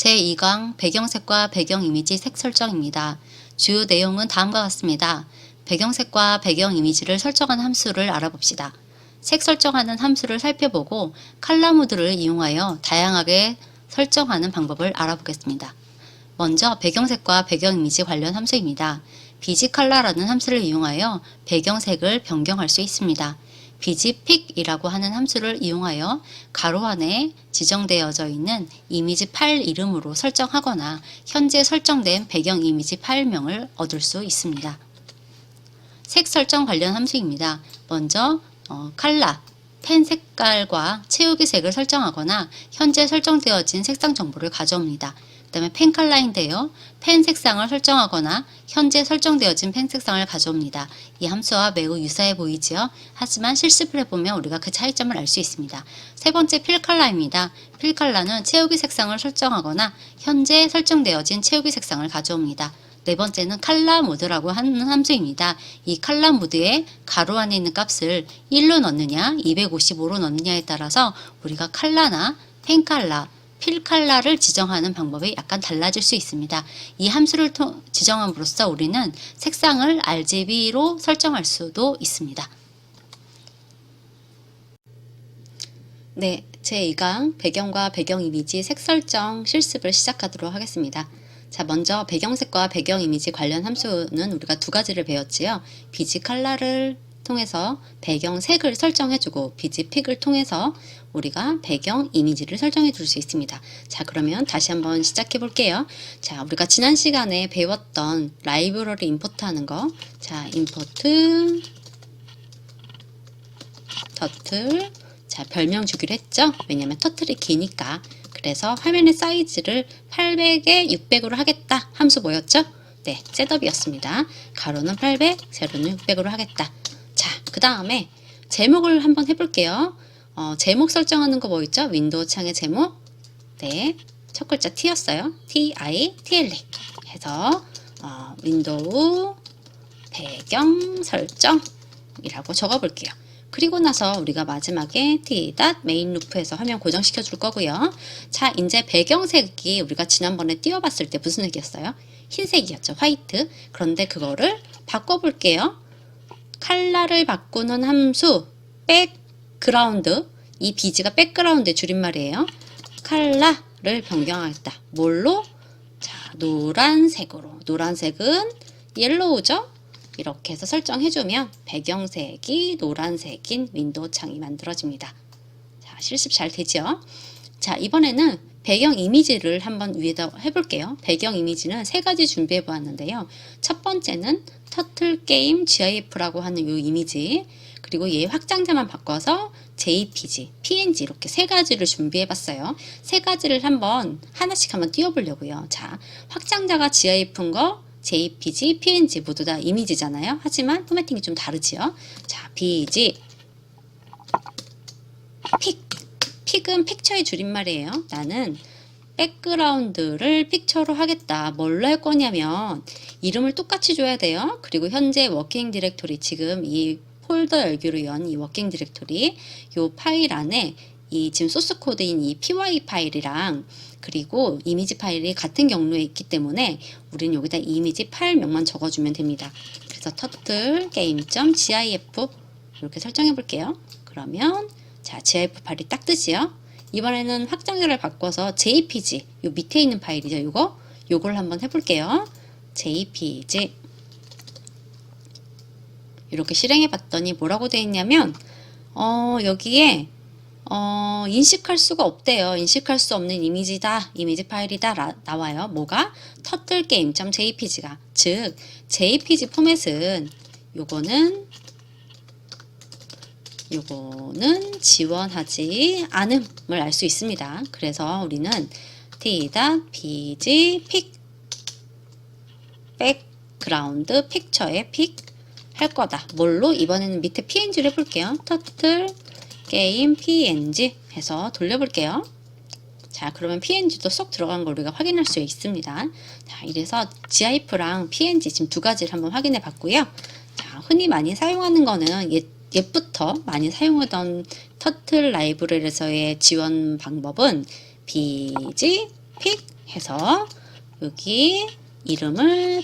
제2강 배경색과 배경 이미지 색 설정입니다. 주요 내용은 다음과 같습니다. 배경색과 배경 이미지를 설정하는 함수를 알아봅시다. 색 설정하는 함수를 살펴보고 컬러 모드를 이용하여 다양하게 설정하는 방법을 알아보겠습니다. 먼저 배경색과 배경 이미지 관련 함수입니다. BGColor라는 함수를 이용하여 배경색을 변경할 수 있습니다. BGPic이라고 하는 함수를 이용하여 가로 안에 지정되어져 있는 이미지 파일 이름으로 설정하거나 현재 설정된 배경 이미지 파일명을 얻을 수 있습니다. 색 설정 관련 함수입니다. 먼저 컬러, 펜 색깔과 채우기 색을 설정하거나 현재 설정되어진 색상 정보를 가져옵니다. 그 다음에 펜 컬러인데요. 펜 색상을 설정하거나 현재 설정되어진 펜 색상을 가져옵니다. 이 함수와 매우 유사해 보이지요? 하지만 실습을 해보면 우리가 그 차이점을 알 수 있습니다. 세 번째 필 컬러입니다. 필 컬러는 채우기 색상을 설정하거나 현재 설정되어진 채우기 색상을 가져옵니다. 네 번째는 컬러 모드라고 하는 함수입니다. 이 컬러 모드에 가로 안에 있는 값을 1로 넣느냐 255로 넣느냐에 따라서 우리가 컬러나 펜 컬러, 필 컬러를 지정하는 방법이 약간 달라질 수 있습니다. 이 함수를 지정함으로써 우리는 색상을 RGB로 설정할 수도 있습니다. 네, 제2강 배경과 배경 이미지 색 설정 실습을 시작하도록 하겠습니다. 자, 먼저 배경색과 배경 이미지 관련 함수는 우리가 두 가지를 배웠지요. BGColor를 통해서 배경색을 설정해주고 BGPic을 통해서 우리가 배경 이미지를 설정해 줄 수 있습니다. 자, 그러면 다시 한번 시작해 볼게요. 자, 우리가 지난 시간에 배웠던 라이브러리 임포트 하는 거. 자, 임포트 터틀. 자, 별명 주기로 했죠? 왜냐면 터틀이 기니까. 그래서 화면의 사이즈를 800에 600으로 하겠다. 함수 뭐였죠? 네, 셋업이었습니다. 가로는 800, 세로는 600으로 하겠다. 자, 그 다음에 제목을 한번 해볼게요. 제목 설정하는 거 뭐 있죠? 윈도우 창의 제목. 네, 첫 글자 T였어요. TITLE 해서 윈도우 배경 설정이라고 적어볼게요. 그리고 나서 우리가 마지막에 t.main 루프에서 화면 고정시켜 줄 거고요. 자, 이제 배경색이 우리가 지난번에 띄워봤을 때 무슨 색이었어요? 흰색이었죠. 화이트. 그런데 그거를 바꿔볼게요. 컬러를 바꾸는 함수 백그라운드. 이 BG가 백그라운드의 줄임말이에요. 컬러를 변경하겠다. 뭘로? 자, 노란색으로. 노란색은 옐로우죠? 이렇게 해서 설정해주면 배경색이 노란색인 윈도우 창이 만들어집니다. 자, 실습 잘 되죠? 자, 이번에는 배경 이미지를 한번 위에다 해볼게요. 배경 이미지는 세 가지 준비해 보았는데요. 첫 번째는 터틀 게임 GIF라고 하는 이 이미지, 그리고 얘 확장자만 바꿔서 JPG, PNG 이렇게 세 가지를 준비해 봤어요. 세 가지를 하나씩 한번 띄워보려고요. 자, 확장자가 GIF인 거, JPG, PNG 모두 다 이미지잖아요. 하지만 포매팅이 좀 다르지요. 자, BG, 픽은 픽처의 줄임말이에요. 나는 백그라운드를 픽처로 하겠다. 뭘로 할 거냐면 이름을 똑같이 줘야 돼요. 그리고 현재 워킹 디렉토리, 지금 이 폴더 열기로 연 이 워킹 디렉토리, 이 파일 안에 이 지금 소스 코드인 이 py 파일이랑 그리고 이미지 파일이 같은 경로에 있기 때문에 우리는 여기다 이미지 파일명만 적어주면 됩니다. 그래서 turtle game.gif 이렇게 설정해 볼게요. 그러면 자, gif 파일이 딱 뜨지요. 이번에는 확장자를 바꿔서 jpg, 요 밑에 있는 파일이죠. 요걸 한번 해볼게요. jpg 이렇게 실행해 봤더니 뭐라고 되어 있냐면 여기에 인식할 수가 없대요. 인식할 수 없는 이미지다, 이미지 파일이다 나와요. 뭐가? turtlegame.jpg가. 즉, jpg 포맷은 요거는 지원하지 않음을 알 수 있습니다. 그래서 우리는 t.bg pic background picture에 pic 할 거다. 뭘로? 이번에는 밑에 png를 해볼게요. turtle 게임 png 해서 돌려볼게요. 자, 그러면 png도 쏙 들어간 걸 우리가 확인할 수 있습니다. 자, 이래서 gif랑 png 지금 두 가지를 한번 확인해 봤고요. 자, 흔히 많이 사용하는 거는 옛부터 많이 사용하던 터틀 라이브러리에서의 지원 방법은 bg, pic, 해서 여기 이름을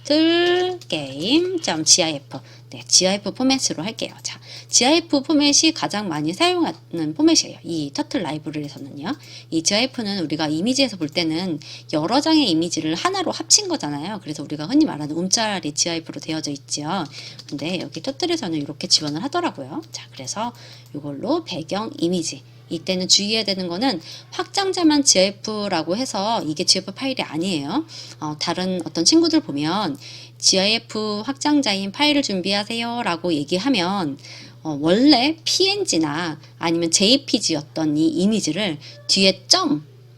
turtlegame.gif 네, gif 포맷으로 할게요. 자, gif 포맷이 가장 많이 사용하는 포맷이에요. 이 터틀 라이브러리에서는요. 이 gif는 우리가 이미지에서 볼 때는 여러 장의 이미지를 하나로 합친 거잖아요. 그래서 우리가 흔히 말하는 움짤이 gif로 되어져 있죠. 근데 여기 터틀에서는 이렇게 지원을 하더라고요. 자, 그래서 이걸로 배경 이미지 이때는 주의해야 되는 거는 확장자만 GIF라고 해서 이게 GIF 파일이 아니에요. 다른 어떤 친구들 보면 GIF 확장자인 파일을 준비하세요 라고 얘기하면 원래 PNG나 아니면 JPG였던 이 이미지를 뒤에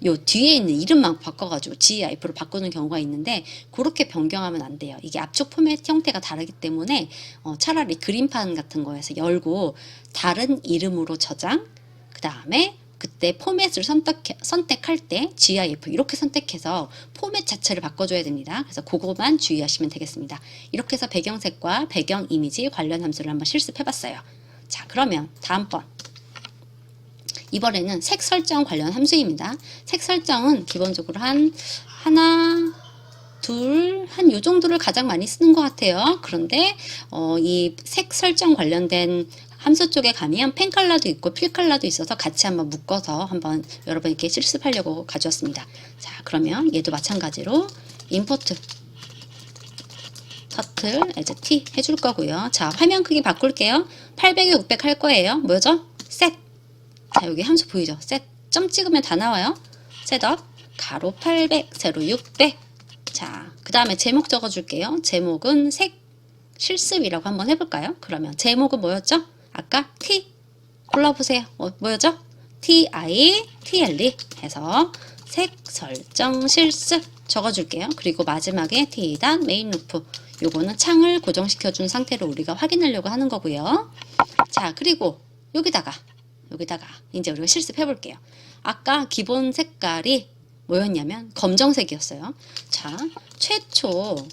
요 뒤에 있는 이름만 바꿔가지고 GIF로 바꾸는 경우가 있는데 그렇게 변경하면 안 돼요. 이게 압축 포맷 형태가 다르기 때문에 차라리 그림판 같은 거에서 열고 다른 이름으로 저장 그 다음에 그때 포맷을 선택할 때 GIF 이렇게 선택해서 포맷 자체를 바꿔줘야 됩니다. 그래서 그거만 주의하시면 되겠습니다. 이렇게 해서 배경색과 배경 이미지 관련 함수를 한번 실습해봤어요. 자, 그러면 다음번 이번에는 색 설정 관련 함수입니다. 색 설정은 기본적으로 하나, 둘, 한 요 정도를 가장 많이 쓰는 것 같아요. 그런데 이 색 설정 관련된 함수 쪽에 가면 펜 컬러도 있고 필 컬러도 있어서 같이 한번 묶어서 한번 여러분 이렇게 실습하려고 가져왔습니다. 자, 그러면 얘도 마찬가지로 임포트 터틀 as t 해줄 거고요. 자, 화면 크기 바꿀게요. 800에 600 할 거예요. 뭐죠? 셋. 자, 여기 함수 보이죠? 셋. 점 찍으면 다 나와요. 셋업 가로 800 세로 600. 자, 그 다음에 제목 적어줄게요. 제목은 색 실습이라고 한번 해볼까요? 그러면 제목은 뭐였죠? 아까 T 골라보세요. 뭐였죠? TITLE 해서 색 설정 실습 적어줄게요. 그리고 마지막에 T-main loop 요거는 창을 고정시켜준 상태로 우리가 확인하려고 하는 거고요. 자, 그리고 여기다가 이제 우리가 실습해볼게요. 아까 기본 색깔이 뭐였냐면 검정색이었어요. 자, 최초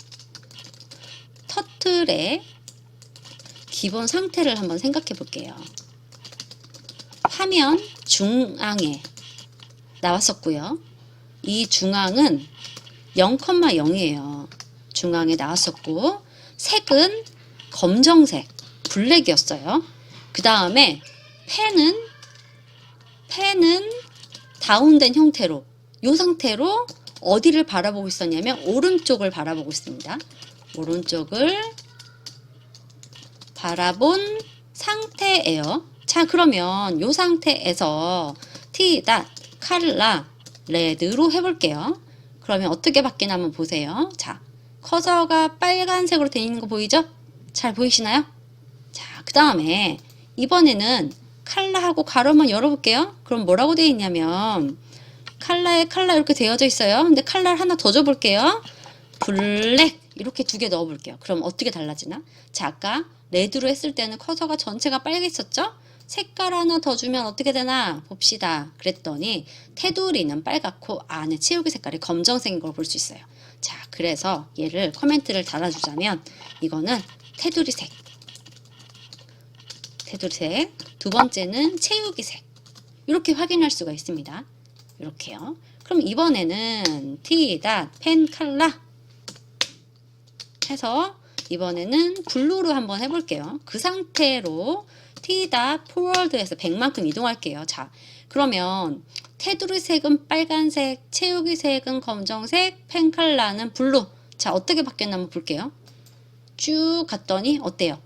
터틀의 기본 상태를 한번 생각해 볼게요. 화면 중앙에 나왔었고요. 이 중앙은 0,0이에요. 중앙에 나왔었고 색은 검정색, 블랙이었어요. 그 다음에 펜은 다운된 형태로 이 상태로 어디를 바라보고 있었냐면 오른쪽을 바라보고 있습니다. 오른쪽을 바라본 상태예요. 자, 그러면 이 상태에서 T.color red로 해볼게요. 그러면 어떻게 바뀌나 한번 보세요. 자, 커서가 빨간색으로 되어 있는 거 보이죠? 잘 보이시나요? 자, 그 다음에 이번에는 컬러하고 가로만 열어볼게요. 그럼 뭐라고 되어 있냐면 컬러에 컬러 이렇게 되어져 있어요. 근데 컬러를 하나 더 줘볼게요. 블랙 이렇게 두 개 넣어볼게요. 그럼 어떻게 달라지나? 자, 아까 레드로 했을 때는 커서가 전체가 빨갰었죠? 색깔 하나 더 주면 어떻게 되나 봅시다. 그랬더니 테두리는 빨갛고 안에 채우기 색깔이 검정색인 걸 볼 수 있어요. 자, 그래서 얘를 코멘트를 달아주자면 이거는 테두리색 두 번째는 채우기색 이렇게 확인할 수가 있습니다. 이렇게요. 그럼 이번에는 T.pen color 해서 이번에는 블루로 한번 해볼게요. 그 상태로 T.forward에서 100만큼 이동할게요. 자, 그러면 테두리 색은 빨간색, 채우기 색은 검정색, 펜 컬러는 블루. 자, 어떻게 바뀌었나 한번 볼게요. 쭉 갔더니 어때요?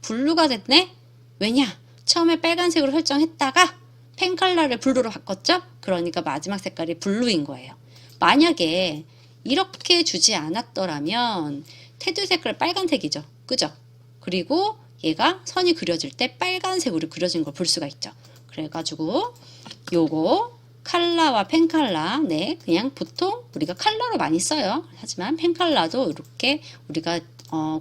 블루가 됐네? 왜냐? 처음에 빨간색으로 설정했다가 펜 컬러를 블루로 바꿨죠? 그러니까 마지막 색깔이 블루인 거예요. 만약에 이렇게 주지 않았더라면 테두리 색깔 빨간색이죠. 그죠? 그리고 얘가 선이 그려질 때 빨간색으로 그려진 걸 볼 수가 있죠. 그래가지고 요거 컬러와 펜 컬러 네 그냥 보통 우리가 컬러로 많이 써요. 하지만 펜 컬러도 이렇게 우리가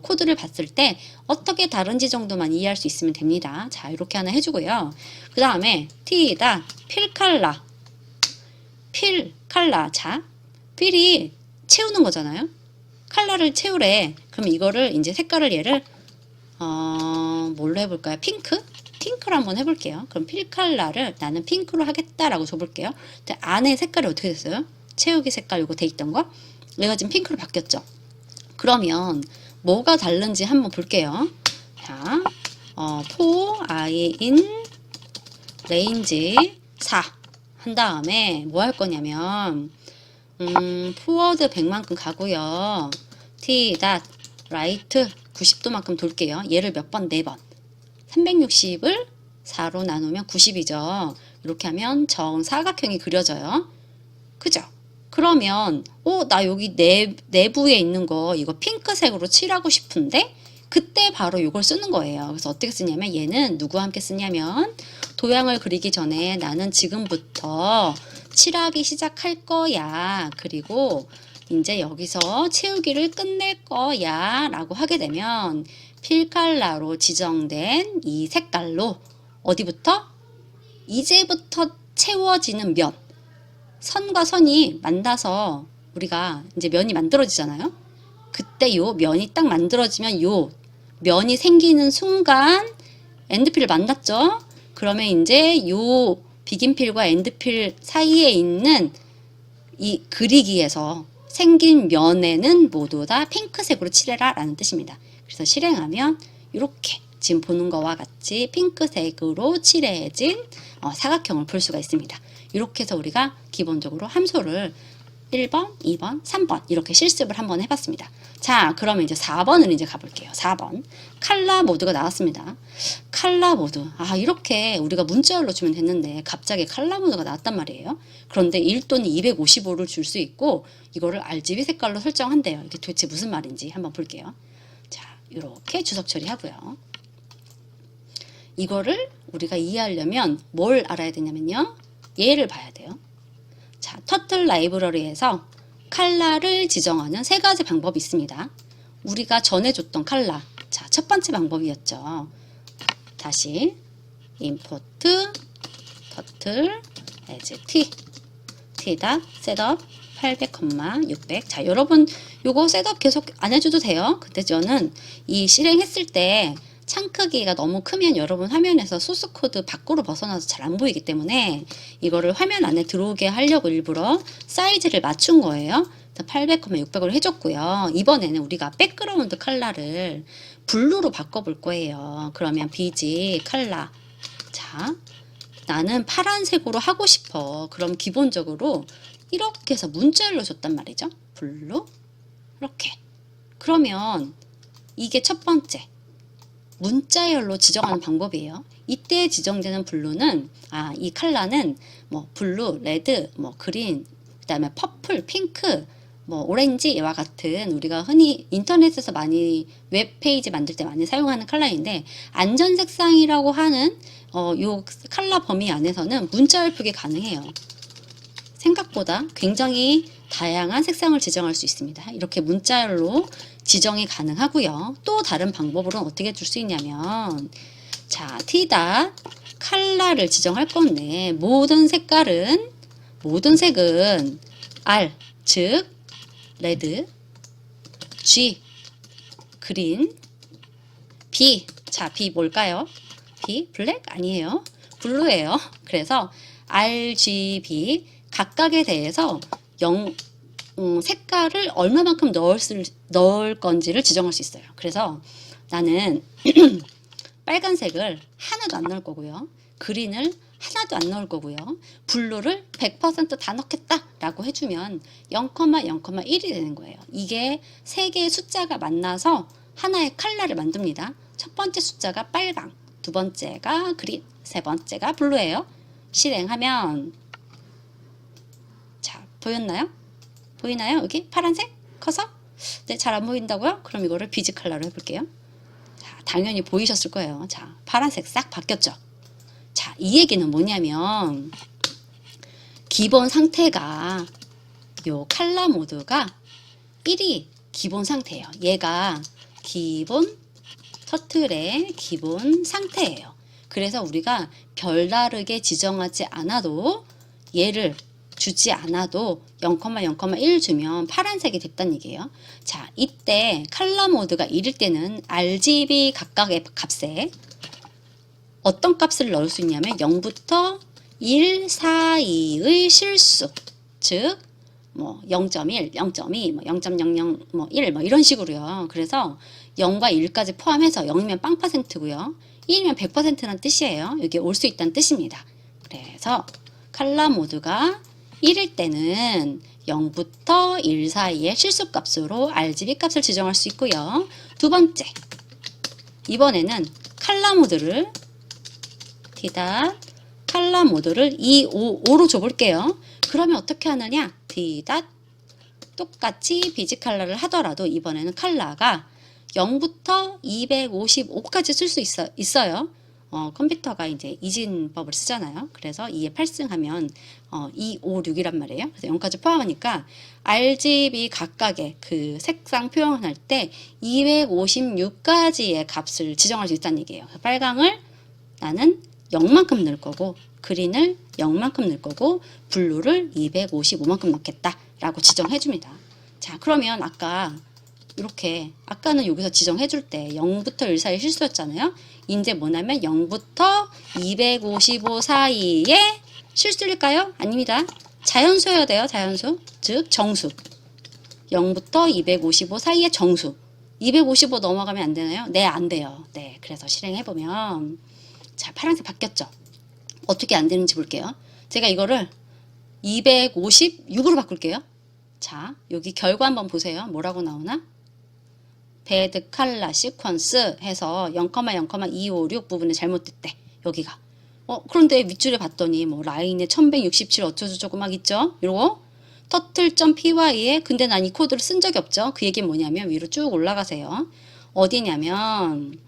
코드를 봤을 때 어떻게 다른지 정도만 이해할 수 있으면 됩니다. 자, 이렇게 하나 해주고요. 그 다음에 T다 필 컬러 자, 필이 채우는 거잖아요. 컬러를 채우래. 그럼 이거를 이제 색깔을 얘를 뭘로 해볼까요? 핑크로 한번 해볼게요. 그럼 필 컬러를 나는 핑크로 하겠다라고 줘볼게요. 근데 안에 색깔이 어떻게 됐어요? 채우기 색깔 요거 돼 있던 거. 얘가 지금 핑크로 바뀌었죠. 그러면 뭐가 다른지 한번 볼게요. 자, for i in range 4 한 다음에 뭐 할 거냐면 forward 100만큼 가고요. t dot right 90도만큼 돌게요. 얘를 몇 번? 4번. 360을 4로 나누면 90이죠. 이렇게 하면 정사각형이 그려져요. 그죠? 그러면 나 여기 내부에 있는 거 이거 핑크색으로 칠하고 싶은데 그때 바로 이걸 쓰는 거예요. 그래서 어떻게 쓰냐면 얘는 누구와 함께 쓰냐면 도형을 그리기 전에 나는 지금부터 칠하기 시작할 거야. 그리고 이제 여기서 채우기를 끝낼 거야 라고 하게 되면 필칼라로 지정된 이 색깔로 어디부터? 이제부터 채워지는 면, 선과 선이 만나서 우리가 이제 면이 만들어지잖아요. 그때 요 면이 딱 만들어지면 요 면이 생기는 순간 엔드필을 만났죠. 그러면 이제 요 비긴필과 엔드필 사이에 있는 이 그리기에서 생긴 면에는 모두 다 핑크색으로 칠해라 라는 뜻입니다. 그래서 실행하면 이렇게 지금 보는 거와 같이 핑크색으로 칠해진 사각형을 볼 수가 있습니다. 이렇게 해서 우리가 기본적으로 함수를 1번, 2번, 3번 이렇게 실습을 한번 해봤습니다. 자, 그러면 이제 4번을 이제 가볼게요. 4번. 칼라 모드가 나왔습니다. 칼라 모드. 이렇게 우리가 문자열로 주면 됐는데 갑자기 칼라 모드가 나왔단 말이에요. 그런데 1 또는 255를 줄 수 있고 이거를 RGB 색깔로 설정한대요. 이게 도대체 무슨 말인지 한번 볼게요. 자, 이렇게 주석 처리하고요. 이거를 우리가 이해하려면 뭘 알아야 되냐면요. 얘를 봐야 돼요. 자, 터틀 라이브러리에서 컬러를 지정하는 3가지 방법이 있습니다. 우리가 전에 줬던 컬러. 자, 첫 번째 방법이었죠. 다시 import turtle as t 셋업 800, 600. 자, 여러분 요거 셋업 계속 안 해줘도 돼요. 근데 저는 이 실행했을 때 창 크기가 너무 크면 여러분 화면에서 소스 코드 밖으로 벗어나서 잘 안 보이기 때문에 이거를 화면 안에 들어오게 하려고 일부러 사이즈를 맞춘 거예요. 800, 600으로 해줬고요. 이번에는 우리가 백그라운드 컬러를 블루로 바꿔볼 거예요. 그러면 BG 컬러. 자, 나는 파란색으로 하고 싶어. 그럼 기본적으로 이렇게 해서 문자열로 줬단 말이죠. 블루. 이렇게. 그러면 이게 첫 번째. 문자열로 지정하는 방법이에요. 이때 지정되는 블루는 이 컬러는 뭐 블루, 레드, 뭐 그린, 그다음에 퍼플, 핑크, 뭐 오렌지와 같은 우리가 흔히 인터넷에서 많이 웹페이지 만들 때 많이 사용하는 컬러인데 안전 색상이라고 하는 요 컬러 범위 안에서는 문자열 표기 가능해요. 생각보다 굉장히 다양한 색상을 지정할 수 있습니다. 이렇게 문자열로 지정이 가능하고요. 또 다른 방법으로는 어떻게 줄 수 있냐면 자, T다 컬러를 지정할 건데 모든 색은 R, 즉 레드, G, 그린, B. 자, B 뭘까요? B 블랙 아니에요. 블루예요. 그래서 RGB 각각에 대해서 색깔을 얼마만큼 넣을 건지를 지정할 수 있어요. 그래서 나는 빨간색을 하나도 안 넣을 거고요. 그린을 하나도 안 넣을 거고요. 블루를 100% 다 넣겠다 라고 해주면 0,0,1이 되는 거예요. 이게 3개의 숫자가 만나서 하나의 컬러를 만듭니다. 첫 번째 숫자가 빨강, 두 번째가 그린, 세 번째가 블루예요. 실행하면 자, 보였나요? 보이나요? 여기 파란색 커서? 네, 잘 안 보인다고요? 그럼 이거를 비즈 컬러로 해볼게요. 자, 당연히 보이셨을 거예요. 자, 파란색 싹 바뀌었죠? 자, 이 얘기는 뭐냐면 기본 상태가 요 컬러 모드가 1이 기본 상태예요. 얘가 기본 터틀의 기본 상태예요. 그래서 우리가 별다르게 지정하지 않아도 얘를 주지 않아도 0,0,1 주면 파란색이 됐다는 얘기예요. 자, 이때 컬러 모드가 1일 때는 RGB 각각의 값에 어떤 값을 넣을 수 있냐면 0부터 1 사이의 실수, 즉 뭐 0.1, 0.2, 뭐 0.00, 뭐 1, 뭐 이런 식으로요. 그래서 0과 1까지 포함해서 0이면 0%고요. 1이면 100%라는 뜻이에요. 여기 올 수 있다는 뜻입니다. 그래서 컬러 모드가 1일 때는 0부터 1 사이의 실수값으로 RGB 값을 지정할 수 있고요. 두 번째, 이번에는 컬러 모드를 컬러 모드를 255로 줘볼게요. 그러면 어떻게 하느냐? 똑같이 비지 컬러를 하더라도 이번에는 컬러가 0부터 255까지 쓸 수 있어요. 컴퓨터가 이제 이진법을 쓰잖아요. 그래서 2에 8승하면 256이란 말이에요. 그래서 0까지 포함하니까 RGB 각각의 그 색상 표현을 할 때 256까지의 값을 지정할 수 있다는 얘기예요. 빨강을 나는 0만큼 넣을 거고, 그린을 0만큼 넣을 거고, 블루를 255만큼 넣겠다 라고 지정해 줍니다. 자, 그러면 아까는 여기서 지정해 줄 때 0부터 1 사이 실수였잖아요. 이제 뭐냐면 0부터 255 사이에 실수일까요? 아닙니다. 자연수여야 돼요. 자연수. 즉 정수. 0부터 255 사이의 정수. 255 넘어가면 안 되나요? 네, 안 돼요. 네, 그래서 실행해보면 자, 파란색 바뀌었죠? 어떻게 안 되는지 볼게요. 제가 이거를 256으로 바꿀게요. 자, 여기 결과 한번 보세요. 뭐라고 나오나? 배드 컬러 시퀀스 해서 0,0,256 부분에 잘못됐대. 여기가. 그런데 밑줄에 봤더니 뭐 라인에 1167 어쩌고저쩌고 막 있죠? 이러고 turtle.py에 근데 난 이 코드를 쓴 적이 없죠. 그 얘기는 뭐냐면 위로 쭉 올라가세요. 어디냐면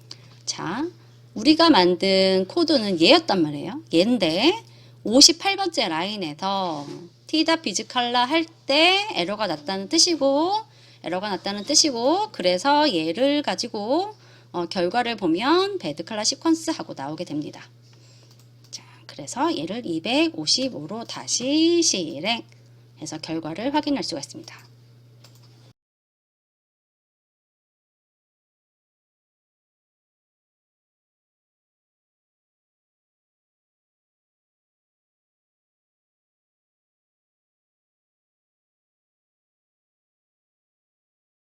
자, 우리가 만든 코드는 얘였단 말이에요. 얘인데 58번째 라인에서 비즈 컬러 할 때 에러가 났다는 뜻이고 그래서 얘를 가지고 결과를 보면 배드 컬러 시퀀스 하고 나오게 됩니다. 자, 그래서 얘를 255로 다시 실행해서 결과를 확인할 수가 있습니다.